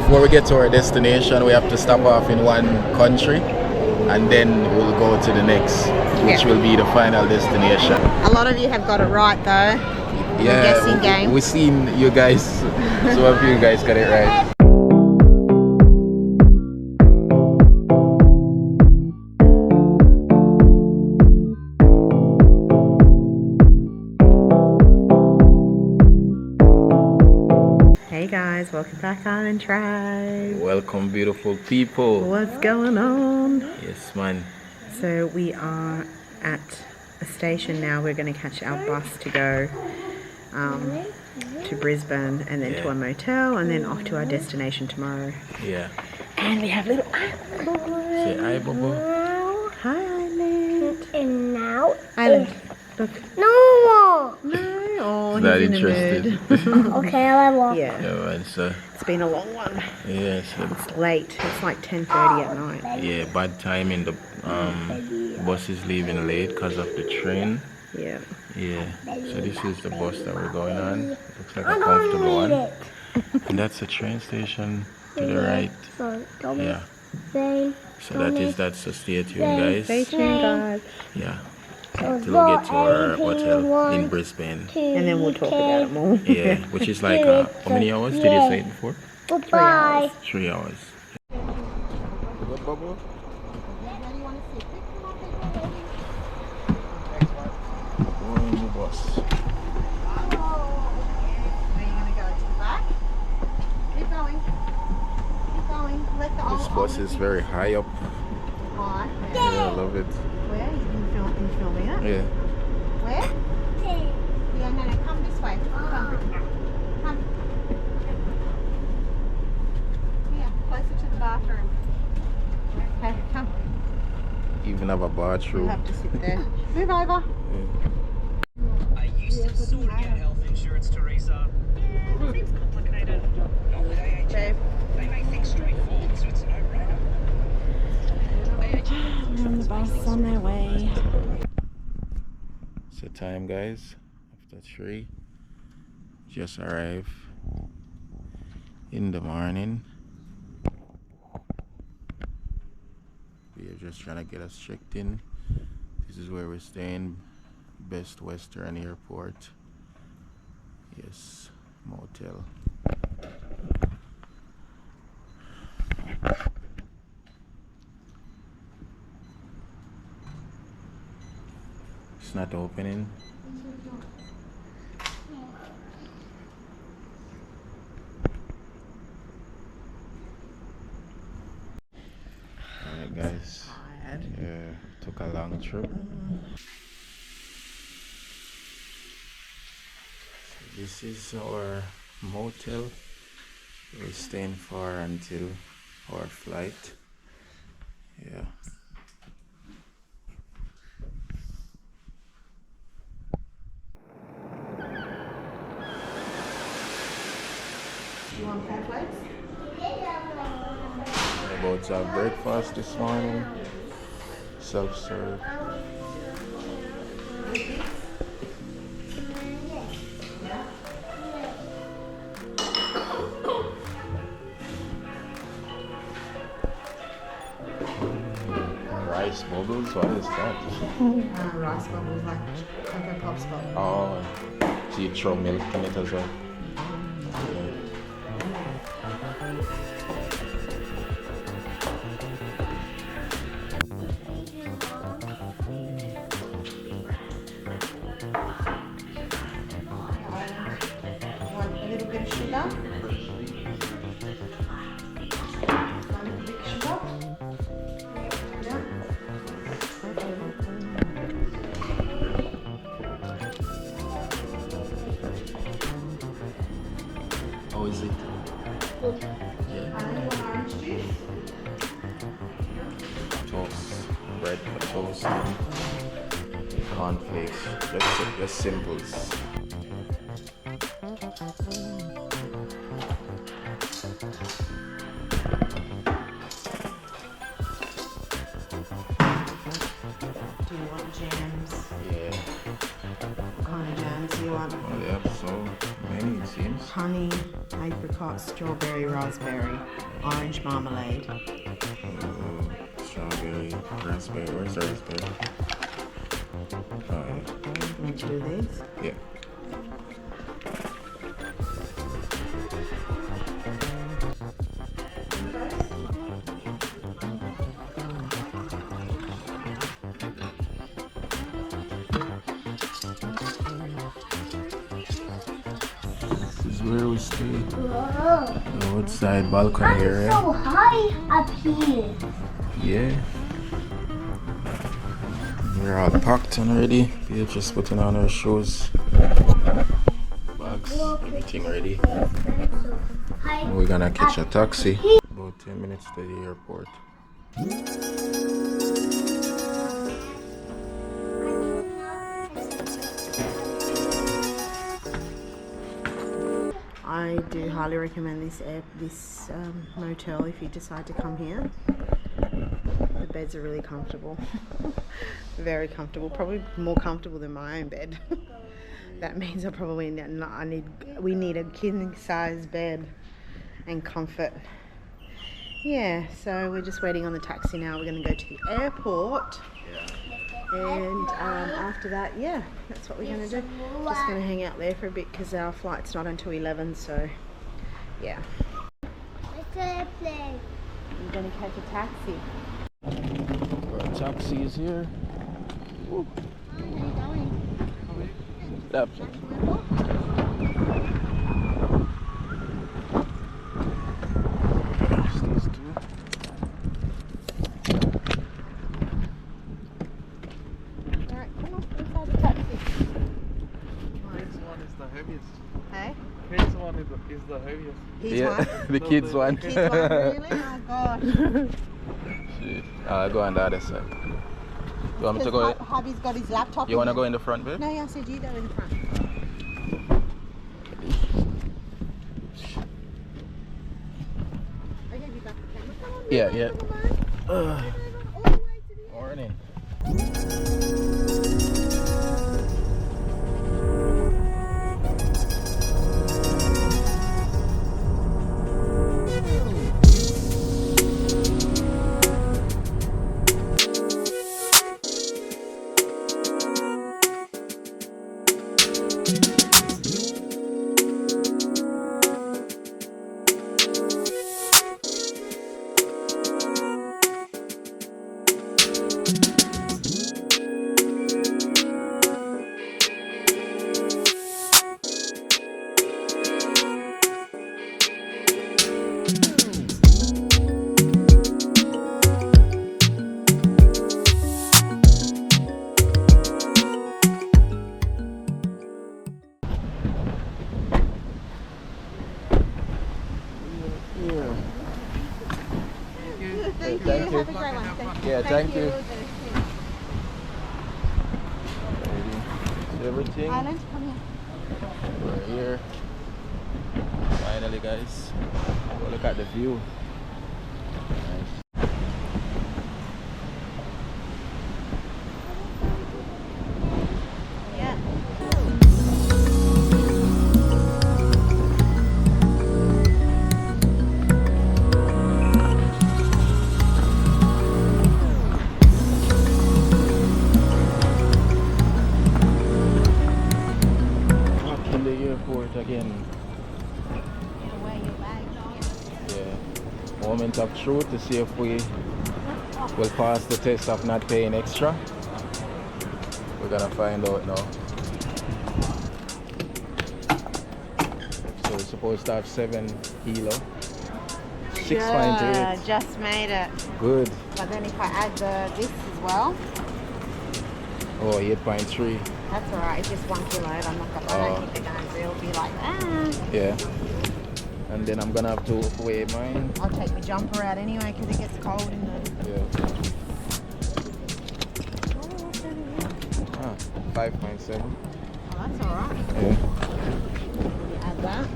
before we get to our destination, we have to stop off in one country, and then we'll go to the next, which will be the final destination. A lot of you have got it right though. Yeah, guessing game. We've seen you guys, so I hope you guys got it right. Hey guys, welcome back on Tribe. Welcome, beautiful people. What's going on? Yes, man. So we are at a station now. We're going to catch our bus to go to Brisbane and then to a motel and then off to our destination tomorrow. Yeah. And we have little Say hi, Bobo. Hi, Island. And now Island, look. no more. No, oh, That he's in a interested. mood. Okay, I walk. Yeah, Yeah, man, so it's been a long one. yes, It's late. It's like 10:30 at night. yeah, bad timing. The bus is leaving late because of the train. Yeah. Yeah, so this is the bus that we're going on. Looks like a comfortable one. And that's the train station to the right. Yeah. So that is that. So stay tuned, guys. Stay tuned, guys. Yeah. Till we get to our hotel in Brisbane. And then we'll talk about it more. Yeah, which is like how many hours did you say it before? Goodbye. 3 hours. This bus is very high up. Yeah, I love it. Where? You filming it? Yeah. Where? Yeah, no, come this way. Come. Here, closer to the bathroom. Okay, come. Even have a bathroom. You'll have to sit there. Move over. I used to sort of get health insurance, Teresa. It seems complicated. Not with AHL. Babe. They make things straightforward, so it's a no-brainer. We're on the bus on their way. It's the time, guys. After 3. Just arrived in the morning. We are just trying to get us checked in. This is where we're staying. Best Western Airport. Yes, motel. It's not opening. Alright, guys. Yeah, took a long trip. This is our motel. We're staying for until our flight. Yeah. You want cornflakes? We're about to have breakfast this morning. Self-serve. Rice bubbles? What is that? Rice bubbles, like Cocoa Pops bubbles. Oh, so you throw milk in it as well? Want a little bit of sugar? Want a bit of sugar? Yeah. How is it? Yeah. Orange juice. Toast. Bread for toast. Cornflakes. Just simples. Do you want jams? Yeah. What kind of jams do you want? Oh, they have so many seems. Honey, apricot, strawberry, raspberry, orange marmalade. Strawberry, raspberry. Where's the raspberry? Meant to do these. Yeah. This is where we stay. The outside balcony area. So high up here. Yeah. We're all packed and ready. We're just putting on our shoes, bags, everything ready. And we're gonna catch a taxi. About 10 minutes to the airport. I do highly recommend this motel if you decide to come here. The beds are really comfortable. Very comfortable, probably more comfortable than my own bed. That means we need a king size bed and comfort. Yeah, so we're just waiting on the taxi now. We're going to go to the airport, and after that, yeah, that's what we're going to do. Just going to hang out there for a bit because our flight's not until 11, so yeah. We're going to catch a taxi. Our taxi is here. Woo. Yep. Hey? Kids one is the heaviest. Yeah, the kids one. Kids one, really? Oh gosh. Shit. I'll go on the other side. You want me to go? Hubby's got his laptop. You want to go in the front, babe? No, I said you go in the front. I gave you back the camera. Come on, Yeah, yeah. all the way to the Morning. Thank you. Have a great one. Yeah, thank you. See everything? Island, come here. We're here. Finally, guys. Go look at the view. Nice. Yeah. Back in the airport again. Yeah. Moment of truth to see if we will pass the test of not paying extra. We're gonna find out now. So we're supposed to have 7 kilo. 6.8. Just made it. Good. But then if I add this as well, Oh, 8.3. that's alright. It's just 1 kilo. I don't think they're gonna they'll be like, Yeah. And then I'm gonna have to weigh mine. I'll take my jumper out anyway because it gets cold in the. Yeah. 5.7. Oh, that's alright. Yeah. Add that.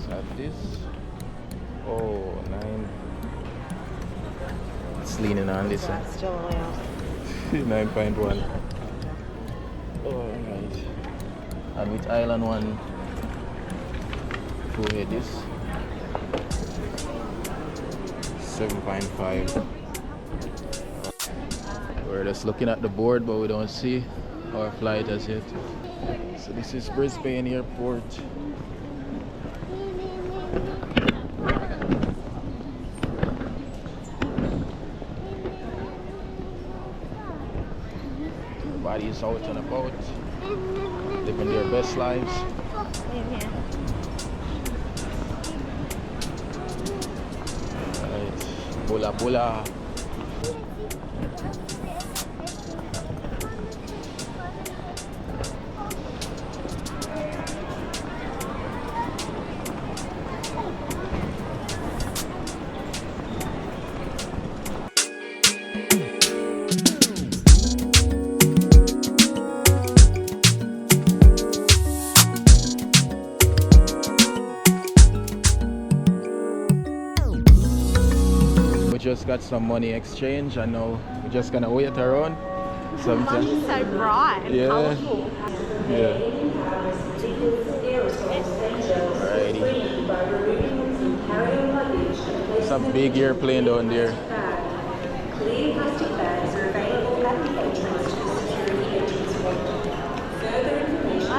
So add this. Oh, 9. It's leaning on this one. That's still allowed. 9.1. Oh, right. And with island one, Two eddies. 7.5. We're just looking at the board, but we don't see our flight as yet. So this is Brisbane Airport. Everybody's out and about, living their best lives. Right. Bula bula. Just got some money exchange. I know we're just gonna wait around. Money's so bright and colourful. Yeah. Alrighty. It's a big airplane down there. Clear plastic bags are available at the entrance to the security entrance point. Further information.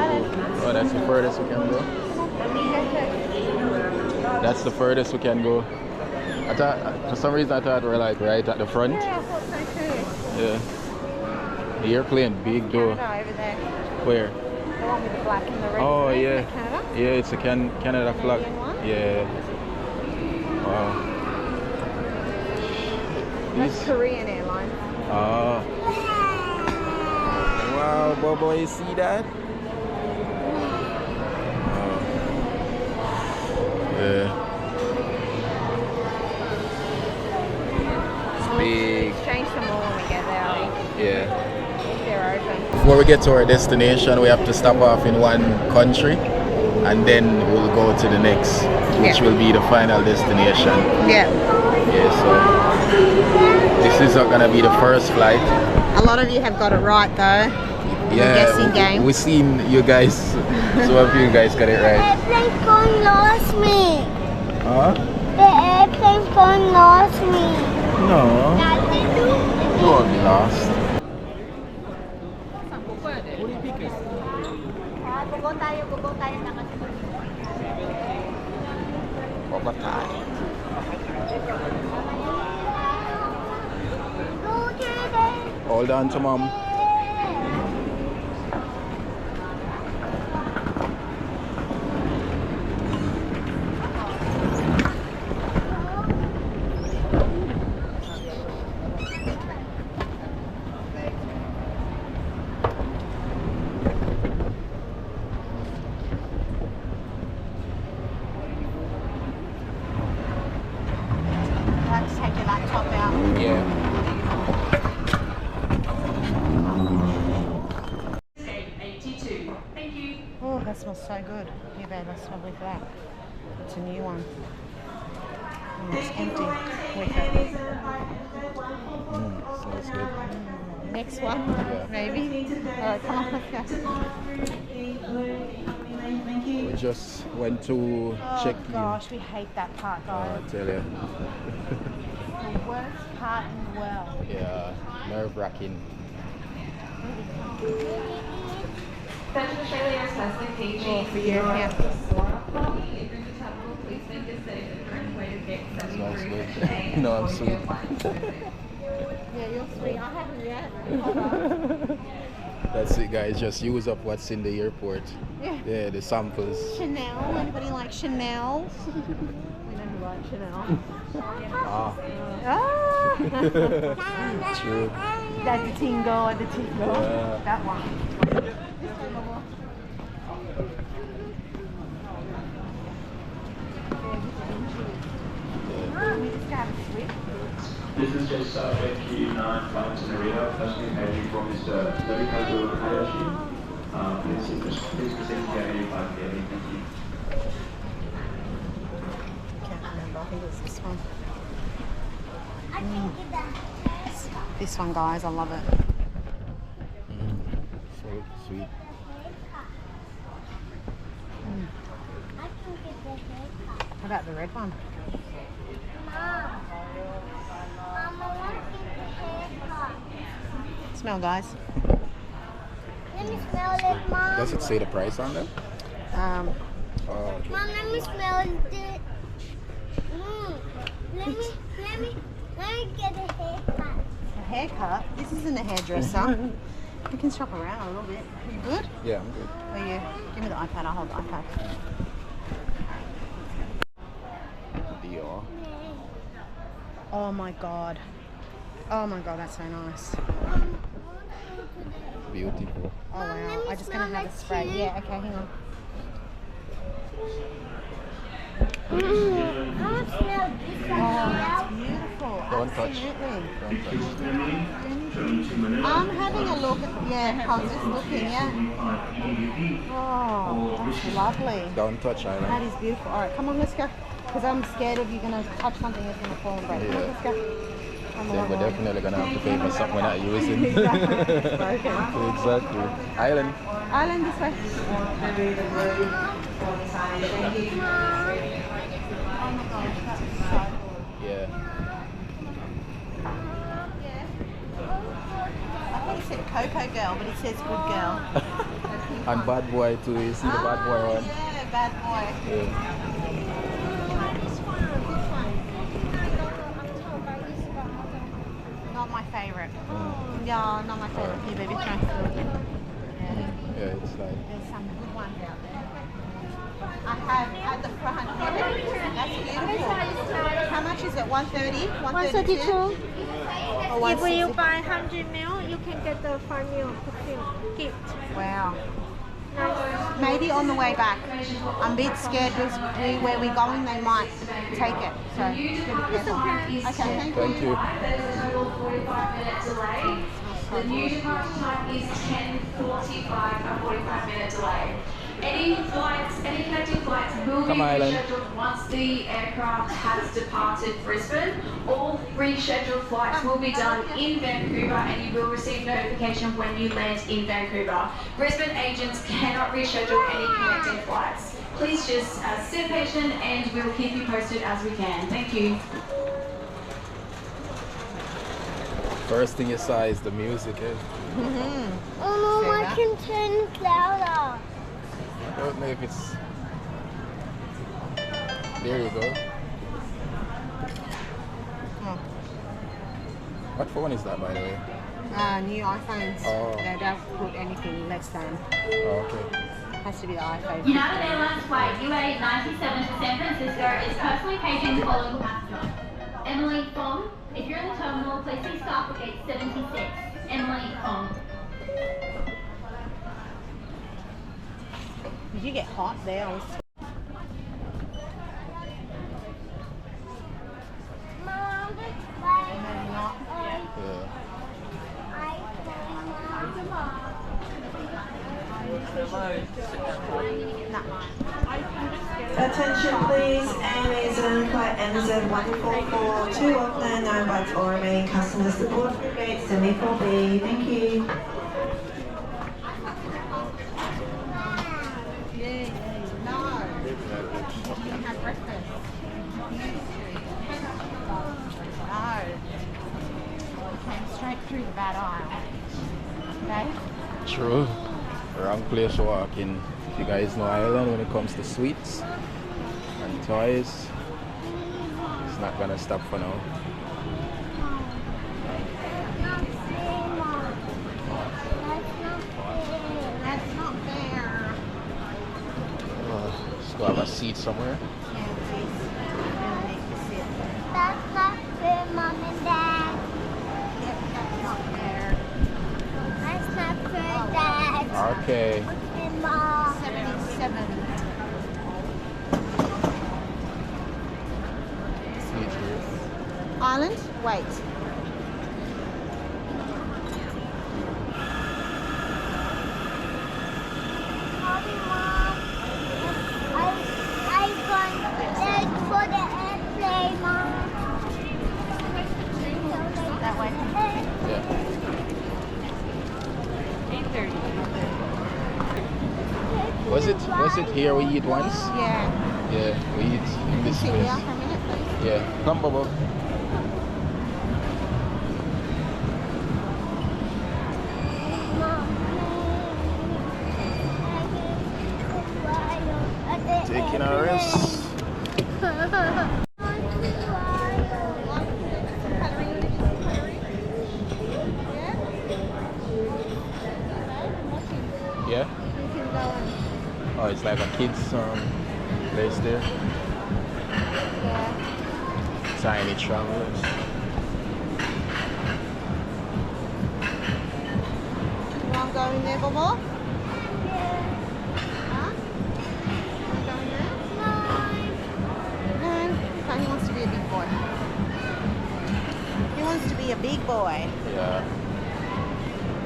Oh, that's the furthest we can go. That's the furthest we can go. I thought, for some reason, I thought we were like right at the front. Yeah, I thought so too. Yeah. The airplane big though. Canada over there. Where? The one with the black and the red. Oh flag, yeah. is that Canada? Yeah, it's a Canada flag. Canadian one? Yeah. Wow. That's Korean Airlines. Oh. Wow, Bobo, you see that? Oh. Yeah. It's big. Change some more when we get there. Yeah. If they're open. Before we get to our destination, we have to stop off in one country and then we'll go to the next, which will be the final destination. Yeah. Yeah, so this is not gonna be the first flight. A lot of you have got it right though. Yeah, guessing game. We've seen you guys, some of you guys got it right. Airplane's going lost me. Huh? The airplane's going lost me. No, you won't be lost. Hold on to mom. Let's take your laptop out. Yeah. Oh, that smells so good. Yeah, babe, that's lovely for that. It's a new one. It's empty with it. Sounds good. Next one, Yeah. maybe. Alright, come on, let's go. We just went to check Oh in. gosh, we hate that part, I guys. tell you. The worst part in the world. Yeah, nerve-wracking. Central Australia assessment page Oh, for you, yeah. Smells good. No, I'm sweet. Yeah, you're sweet. I haven't yet. That's it, guys. Just use up what's in the airport. Yeah. Yeah, the samples. Chanel. Anybody like Chanel? We know who likes Chanel. Ah, Ah! true. That's the tingo, the tingo. Yeah. That one. We just got a switch. This is just FQ9 flight to Narita. Personally paging from Mr. Norikazu Hayashi. Please proceed to gate 85 daily. Thank you. Can't remember. I think it was this one. This one, guys. I love it. So sweet. How about the red one? Mom, I want to get the haircut. Smell, guys. Let me smell it, Mom. Does it say the price on them? Um, Oh, okay. Mom, let me smell it. Let me get a haircut. a haircut. This isn't a hairdresser. You can shop around a little bit. Are you good? Yeah, I'm good. Are you? Give me the iPad. I'll hold the iPad. Dior. Oh my god. Oh my god, that's so nice. Beautiful. Oh Mom, let wow. me I'm just smell gonna have a that spray. too. Yeah, okay, hang on. I want to smell this one. Oh, that's beautiful. Don't touch. Absolutely. Don't touch. I'm having a look at, yeah, I was just looking, yeah. Oh, that's lovely. Don't touch, That Island. is beautiful. All right, come on, let's go. Because I'm scared of you going to touch something that's going to fall and break. Come on, Yeah. let's go. Come Then on, we're Lord. definitely gonna have to pay for something we're not using. Exactly. It's broken. Exactly. Island. Island, this way. Yeah. I think it said Coco Girl, but it says Good Girl. And Bad Boy too. You see the Bad Boy one? Yeah, bad boy. Yeah. Not my favorite. Yeah, not my favorite. Here, baby, try. Yeah. Yeah, it's like. There's some good ones out there. I have at the front. Yeah, that's beautiful. How much is it? 130? 132? Or If you 160? buy 100 mil, you can get the 5 mil perfume gift. Wow. Nice. Maybe on the way back. I'm a bit scared because where we're going, they might take it. So, just be careful. Okay, thank you. Thank you. There's a total 45-minute delay. The new departure time is 10:45, a 45-minute delay. Any connecting flights will be Come on, Ellen. rescheduled once the aircraft has departed Brisbane. All rescheduled flights will be done in Vancouver and you will receive notification when you land in Vancouver. Brisbane agents cannot reschedule any connecting flights. Please just sit patient and we will keep you posted as we can. Thank you. First thing you saw is the music. Eh? Oh, Mom, I that? can turn it louder. I don't know if it's. There you go. Oh. What phone is that, by the way? New iPhones. Oh. They don't put anything less than. Oh, okay. Has to be the iPhone. United Airlines flight UA97 to San Francisco is personally paging the following passenger. Emily Fong. If you're in the terminal, please see staff at gate 76. Emily Fong. Did you get hot there? I was Mom, why maybe not. Yeah. Attention please, Amazon flight NZ144 to Auckland, no bags or remaining customers to board through gate 74B. Thank you. No. You can have breakfast. No. We came straight through the bad aisle. Okay? True. Wrong place to walk in. If you guys know Ireland when it comes to sweets and toys, it's not gonna stop for now. That's not fair. Let's go have a seat somewhere. Yeah, please. Really make you sit. That's not fair, Mom and Dad. Yep, that's not fair. That's not fair, Dad. Okay. And Mom. 77. Seat here. Island? Wait. Mommy, Mom. I going for the airplane, Mom. That way. Yeah. 8:30. Was it here we eat once? Yeah. Yeah, we eat in this Sit place. here for a minute, please. Yeah, come, Bobo. Taking a rest. Yeah? You can go and Oh, it's like a kids place there. Tiny travelers. You want to go in there, Bobo? Huh? You want to go in there? No. No, he wants to be a big boy. He wants to be a big boy. Yeah.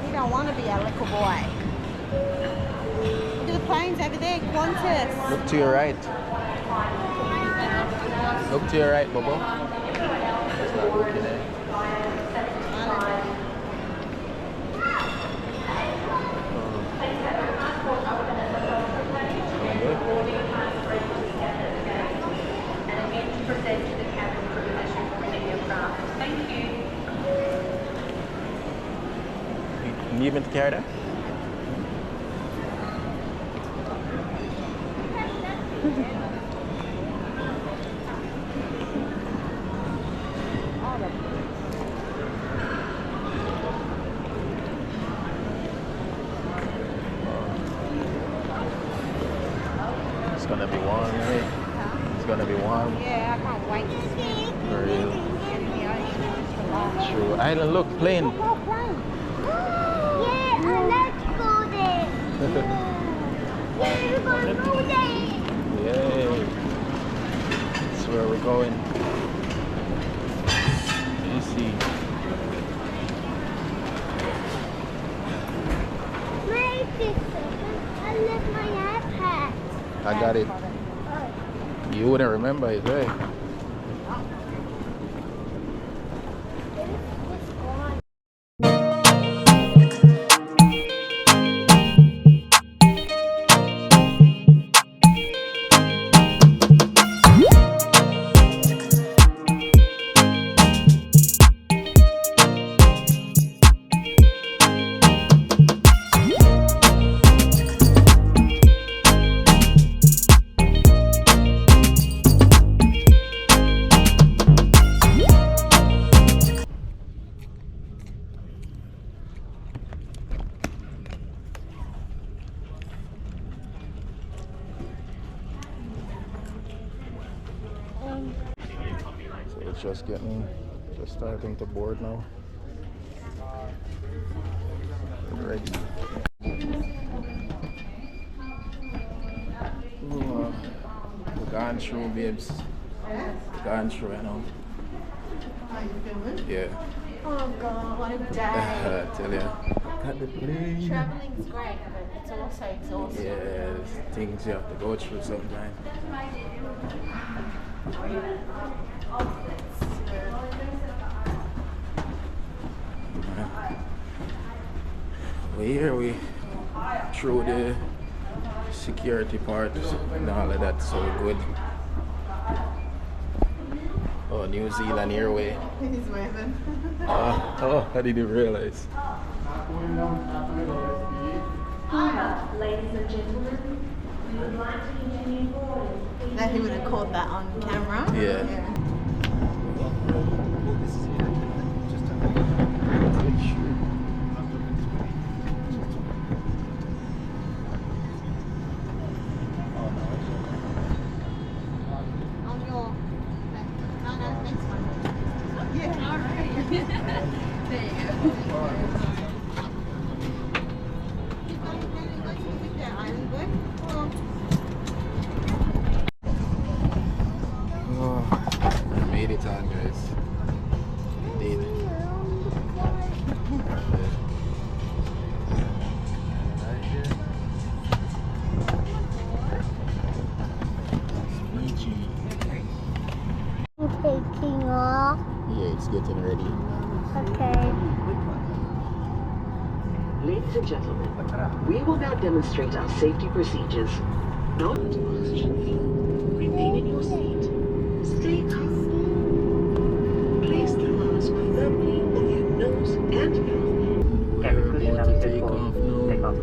He don't want to be a little boy. Look at the planes over there, Qantas. Look to your right. Look to your right, Bobo. It's not looking at. You even carry that? It's gonna be warm, right? It's gonna be warm. Yeah, I can't wait to see it. For real. Get in the ocean. Just relax. True. Island, look, plane. Oh, plane. Yeah, let's go there. Yeah, we're gonna go there. Yay. That's where we're going. Easy. Wait a second. I left my iPad. I got it. You wouldn't remember it, right? So it's just starting to board now. Ready. Ooh, we're gone through, babes. Gone through, you know. How you feeling? Yeah. Oh God, what a day. I tell you. Got the plane. Traveling's great, but it's also exhausting. Yeah, there's things you have to go through sometimes. Well, here we through the security part and all of that, so good. Oh, New Zealand Airway. He's waving. Oh, I didn't realize. Ladies and gentlemen, we would like to continue forward. That he would have caught that on camera. Yeah. On your left. No, next one. Yeah. All right. There you go. Oh, I made it on, guys. I did. Right here. It's Fiji. Taking off. Yeah, it's getting ready. Okay. Ladies and gentlemen, we will now demonstrate our safety procedures. No questions. remain in your seat. Stay calm. Place the mask firmly on your nose and mouth. We're about to take off now. Take off.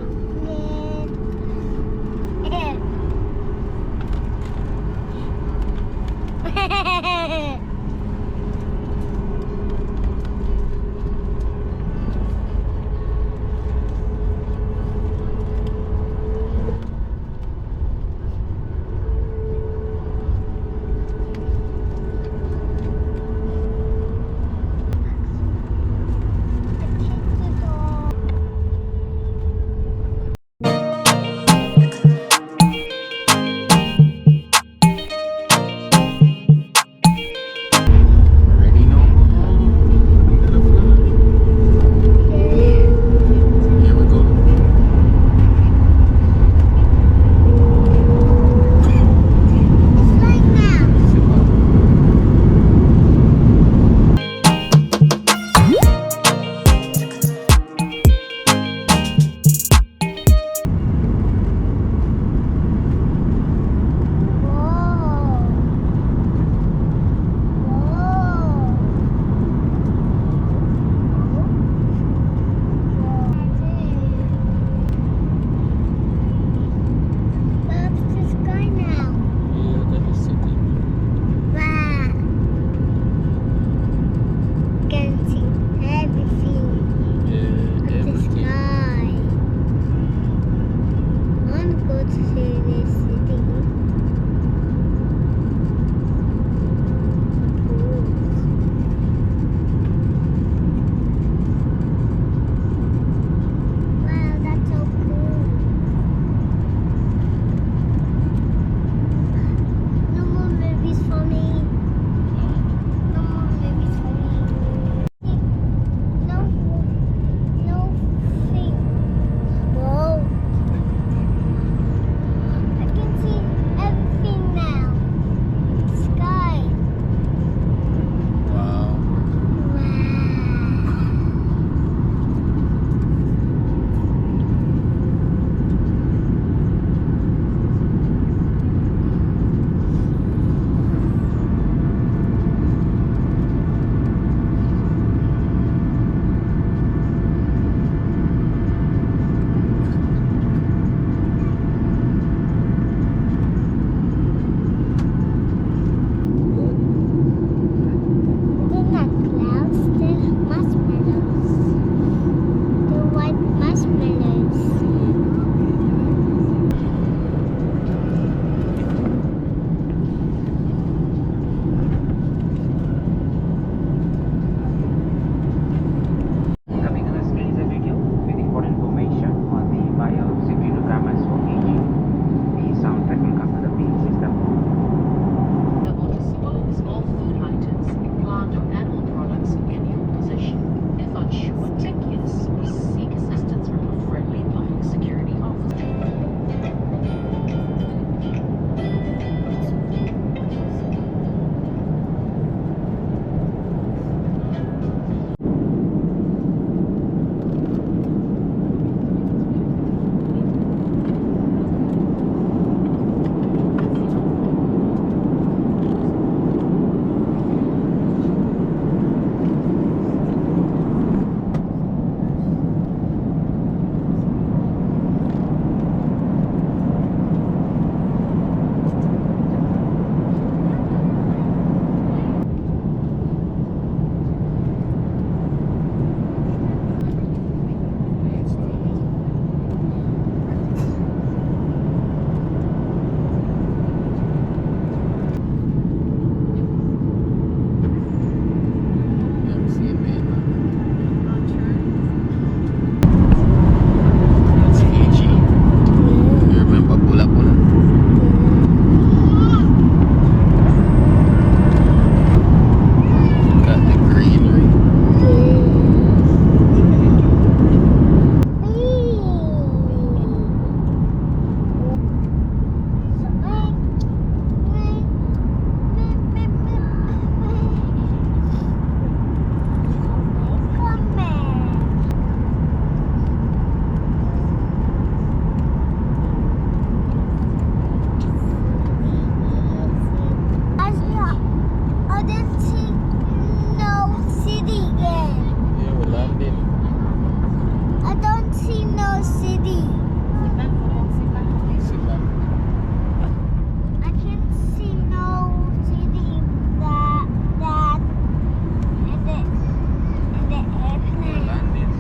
landing. I don't see no city. Sit back. I can't see no city that in the airplane. Landing.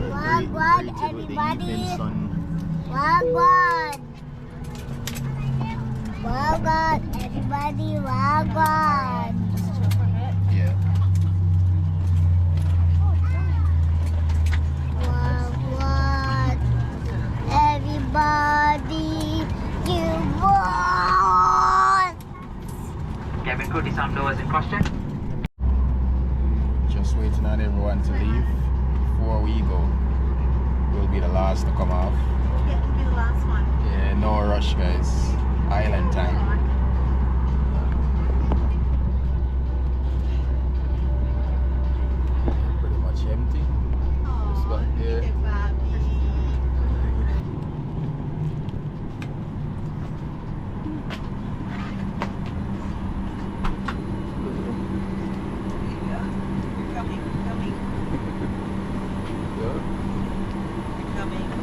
Wagwan, everybody. Wagwan. Wagwan, everybody. Wagwan. Yeah. Wagwan, everybody. You want. Cabin crew, disarm doors and cross-check. Just waiting on everyone to leave before we go. We'll be the last to come off. Yeah, we'll be the last one. Yeah, no rush, guys. Island time. Pretty much empty. Just back there.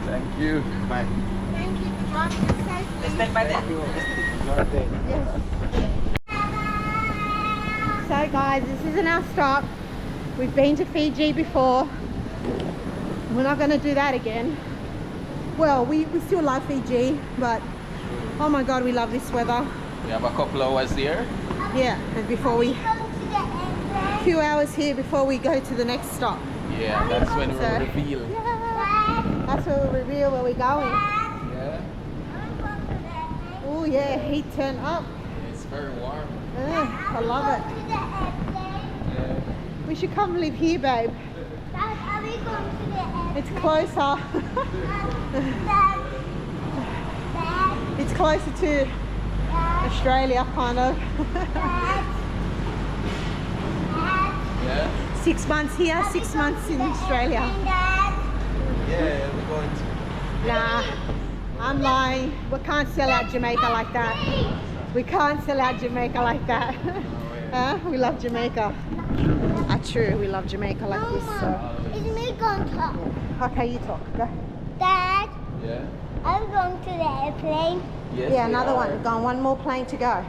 Thank you. Bye. Thank you. Drop the So guys, this isn't our stop. We've been to Fiji before. We're not going to do that again. Well, we still love Fiji, but oh my god, we love this weather. We have a couple hours here. Yeah, and before we a few hours here before we go to the next stop. Yeah, that's when we'll So- reveal. That's where we'll reveal where we're going. Yeah. Oh yeah, heat turn up. It's very warm. I love it. Yeah. We should come live here, babe. Dad, are we going to the airplane? It's closer. Dad, Dad, It's closer to Australia, kind of. Dad, Dad, 6 months here, 6 months in Australia. Dad. Yeah, we're going to. Nah, I'm lying. We can't sell out Jamaica like that. We can't sell out Jamaica like that. Huh? We love Jamaica. True, we love Jamaica like this. So. It's me going to talk. Okay, you talk. Go. Dad, Yeah. are we going to the airplane? Yes. Yeah, we another are. one. We've got one more plane to go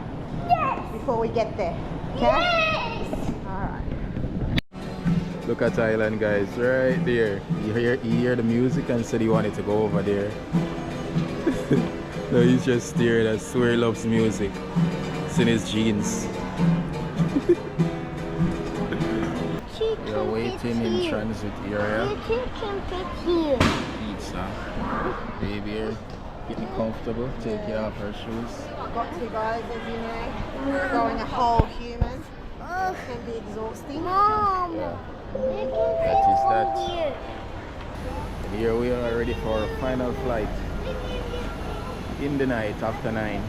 Yes! before we get there. Okay? Yes! Alright. Look at Thailand, guys, right there. You hear the music and said he wanted to go over there. No, he's just staring. I swear he loves music. It's in his jeans. We're waiting in transit area. You can fit here. Pizza. Baby here, getting comfortable, taking off her shoes. Got to, guys, as you know. Growing a whole human can be exhausting. Mom, Yeah. you can That fit is that. here. And here we are ready for our final flight in the night after 9.